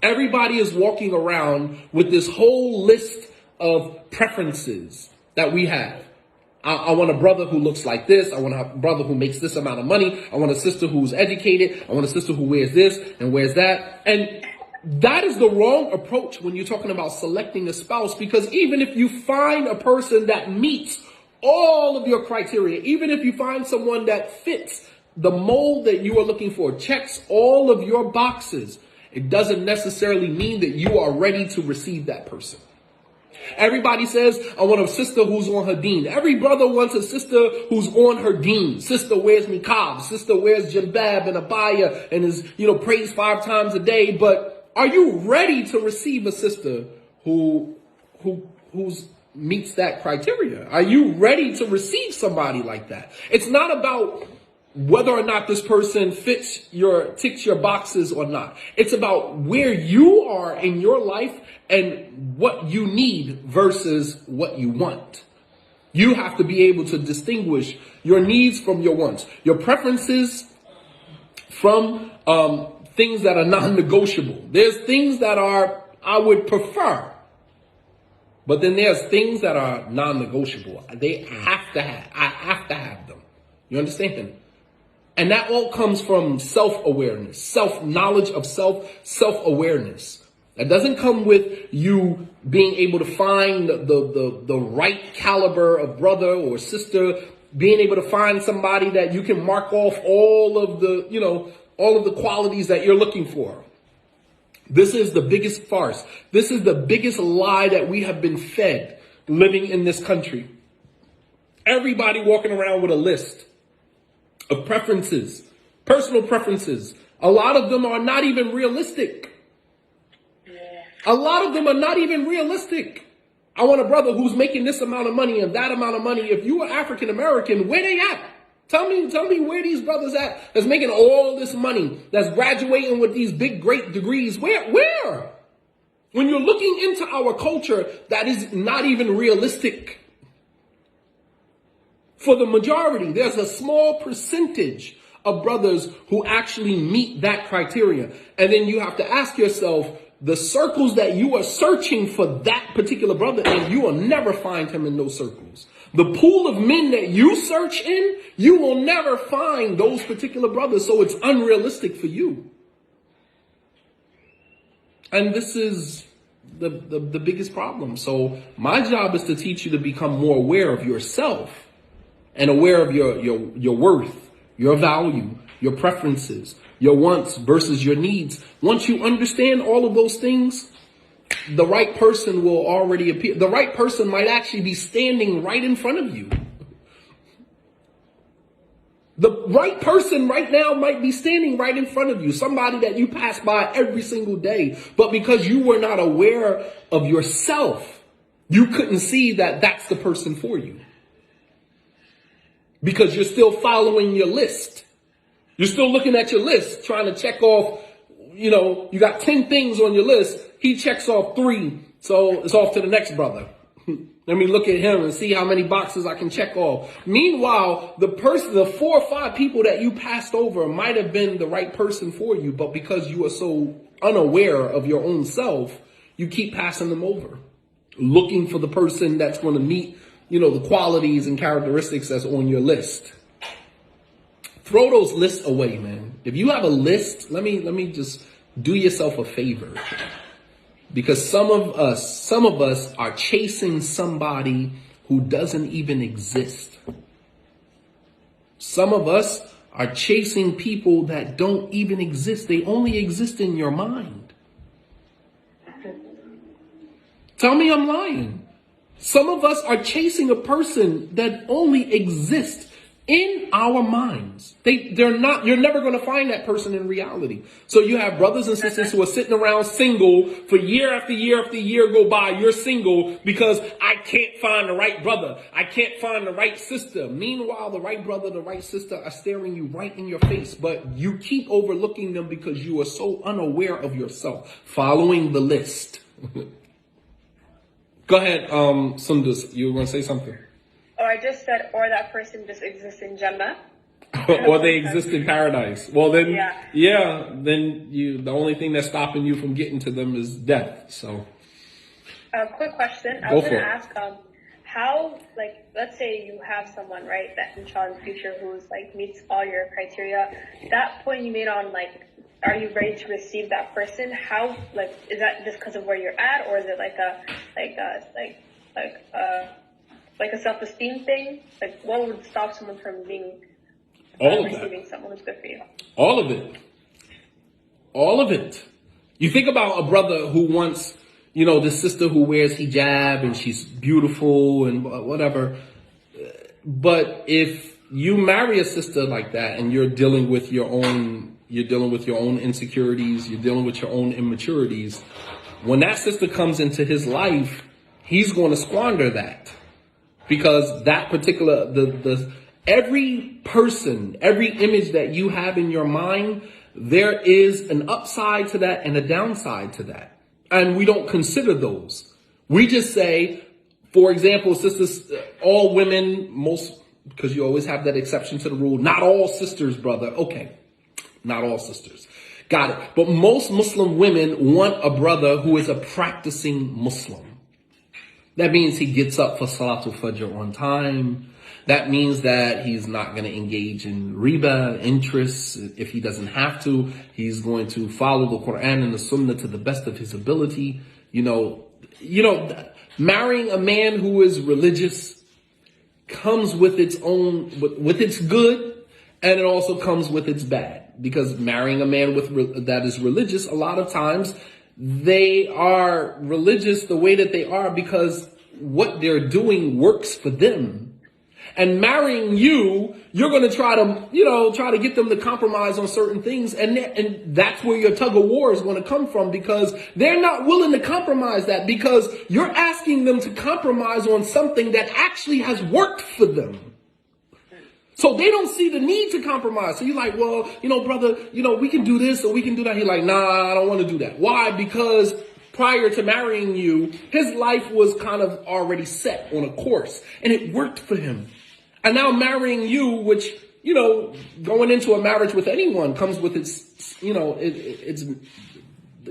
Everybody is walking around with this whole list of preferences that we have. I want a brother who looks like this. I want a brother who makes this amount of money. I want a sister who's educated. I want a sister who wears this and wears that. And that is the wrong approach when you're talking about selecting a spouse, because even if you find a person that meets all of your criteria, even if you find someone that fits the mold that you are looking for, checks all of your boxes, it doesn't necessarily mean that you are ready to receive that person. Everybody says, I want a sister who's on her deen. Every brother wants a sister who's on her deen. Sister wears niqab. Sister wears jilbab and abaya and is, prays 5 times a day. But are you ready to receive a sister who meets that criteria? Are you ready to receive somebody like that? It's not about whether or not this person ticks your boxes or not. It's about where you are in your life and what you need versus what you want. You have to be able to distinguish your needs from your wants, your preferences from things that are non-negotiable. There's things that I would prefer, but then there's things that are non-negotiable. I have to have them. You understand? And that all comes from self-awareness, self-knowledge of self-awareness. That doesn't come with you being able to find the right caliber of brother or sister, being able to find somebody that you can mark off all of the qualities that you're looking for. This is the biggest farce. This is the biggest lie that we have been fed living in this country. Everybody walking around with a list of preferences, personal preferences. A lot of them are not even realistic. A lot of them are not even realistic. I want a brother who's making this amount of money and that amount of money. If you are African American, where they at? Tell me where these brothers at that's making all this money, that's graduating with these big, great degrees. Where? When you're looking into our culture, that is not even realistic. For the majority, there's a small percentage of brothers who actually meet that criteria. And then you have to ask yourself, the circles that you are searching for that particular brother in, you will never find him in those circles. The pool of men that you search in, you will never find those particular brothers. So it's unrealistic for you. And this is the biggest problem. So my job is to teach you to become more aware of yourself and aware of your worth, your value, your preferences, your wants versus your needs. Once you understand all of those things, the right person will already appear. The right person might actually be standing right in front of you. The right person right now might be standing right in front of you. Somebody that you pass by every single day. But because you were not aware of yourself, you couldn't see that that's the person for you. Because you're still following your list. You're still looking at your list, trying to check off, you got 10 things on your list. He checks off 3. So it's off to the next brother. Let me look at him and see how many boxes I can check off. Meanwhile, the 4 or 5 people that you passed over might have been the right person for you. But because you are so unaware of your own self, you keep passing them over, looking for the person that's going to meet the qualities and characteristics that's on your list. Throw those lists away, man. If you have a list, let me just do yourself a favor. Because some of us are chasing somebody who doesn't even exist. Some of us are chasing people that don't even exist. They only exist in your mind. Tell me I'm lying. Some of us are chasing a person that only exists in our minds. You're never going to find that person in reality. So you have brothers and sisters who are sitting around single for year after year after year go by. You're single because I can't find the right brother. I can't find the right sister. Meanwhile, the right brother, the right sister are staring you right in your face, but you keep overlooking them because you are so unaware of yourself, following the list. Go ahead, Sundus. You were going to say something? Oh, I just said, or that person just exists in Jannah. or they exist in paradise. Well, then, Yeah. then the only thing that's stopping you from getting to them is death. So, Quick question. I go was for gonna it. ask, how, like, let's say you have someone, right, that inshallah in the future who's like meets all your criteria. That point you made on like, are you ready to receive that person? How, like, is that just because of where you're at, or is it like a self-esteem thing? Like, what would stop someone from being All of that. receiving someone who's good for you? All of it. All of it. You think about a brother who wants, this sister who wears hijab and she's beautiful and whatever. But if you marry a sister like that and you're dealing with your own insecurities, you're dealing with your own immaturities, when that sister comes into his life, he's going to squander that. Because that particular, every person, every image that you have in your mind, there is an upside to that and a downside to that. And we don't consider those. We just say, for example, sisters, all women, because you always have that exception to the rule, not all sisters, brother. Okay, not all sisters. Got it. But most Muslim women want a brother who is a practicing Muslim. That means he gets up for Salatul Fajr on time. That means that he's not going to engage in riba, interest. If he doesn't have to, he's going to follow the Quran and the Sunnah to the best of his ability. Marrying a man who is religious comes with its own, with its good, and it also comes with its bad. Because marrying a man that is religious, a lot of times, they are religious the way that they are because what they're doing works for them. And marrying you, you're going to try to get them to compromise on certain things. And that's where your tug of war is going to come from, because they're not willing to compromise that, because you're asking them to compromise on something that actually has worked for them. So they don't see the need to compromise. So you're like, well, brother, we can do this or we can do that. He's like, nah, I don't want to do that. Why? Because prior to marrying you, his life was kind of already set on a course and it worked for him. And now marrying you, which, going into a marriage with anyone comes with its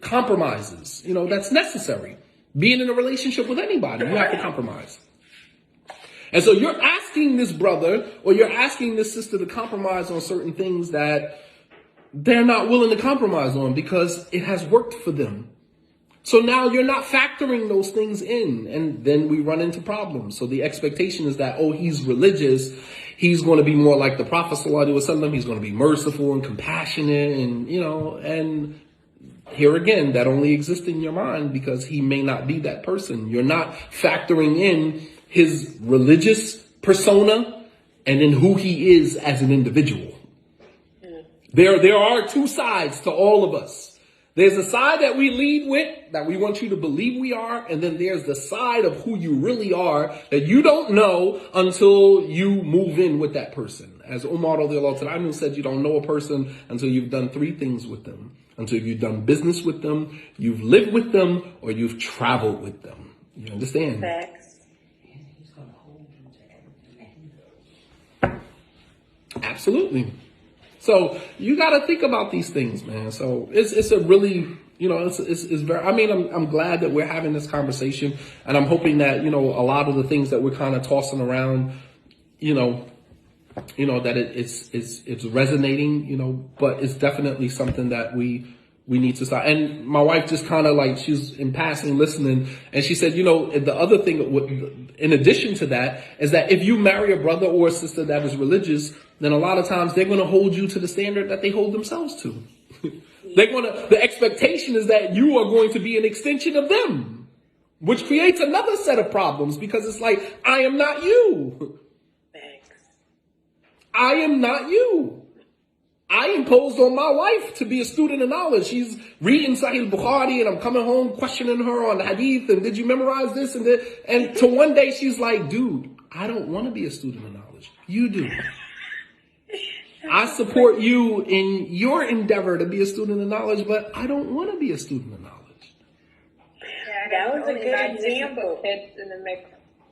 compromises, that's necessary. Being in a relationship with anybody, you have to compromise. And so you're asking this brother or you're asking this sister to compromise on certain things that they're not willing to compromise on because it has worked for them. So now you're not factoring those things in, and then we run into problems. So the expectation is that, he's religious, he's going to be more like the Prophet sallallahu alaihi wasallam, he's going to be merciful and compassionate, and and here again, that only exists in your mind because he may not be that person. You're not factoring in his religious persona and in who he is as an individual. There are two sides to all of us. There's a side that we lead with, that we want you to believe we are, and then there's the side of who you really are that you don't know until you move in with that person. As Umar radiallahu anhu said, you don't know a person until you've done three things with them. Until you've done business with them, you've lived with them, or you've traveled with them. You understand? Facts. Absolutely. So you got to think about these things, man. So it's a really, it's very, I'm glad that we're having this conversation, and I'm hoping that, a lot of the things that we're kind of tossing around, that it's resonating, but it's definitely something that we need to start. And my wife just kind of she's in passing listening, and she said, the other thing, in addition to that, is that if you marry a brother or a sister that is religious, then a lot of times they're going to hold you to the standard that they hold themselves to. The expectation is that you are going to be an extension of them, which creates another set of problems, because it's like, I am not you. Thanks. I am not you. I imposed on my wife to be a student of knowledge. She's reading Sahih Bukhari, and I'm coming home questioning her on the hadith, and did you memorize this and that? And to one day she's like, dude, I don't want to be a student of knowledge. You do. I support you in your endeavor to be a student of knowledge, but I don't want to be a student of knowledge. Yeah, that was a good example. Kids in the mix.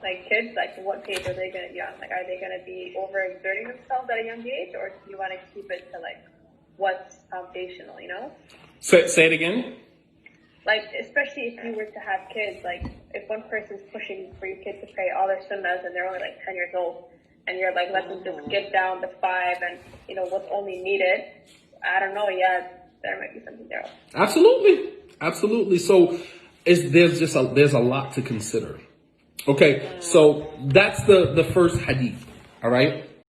like kids, like what page are they going to be on? Like, are they going to be overexerting themselves at a young age, or do you want to keep it to like what's foundational? You know? Say it again. Like, especially if you were to have kids, like if one person's pushing for your kid to pray all their sunnahs and they're only like 10 years old, and you're like, let them just get down to 5 and you know what's only needed. I don't know. Yeah, there might be something there. Absolutely. So there's a lot to consider. Okay, so that's the first hadith. All right.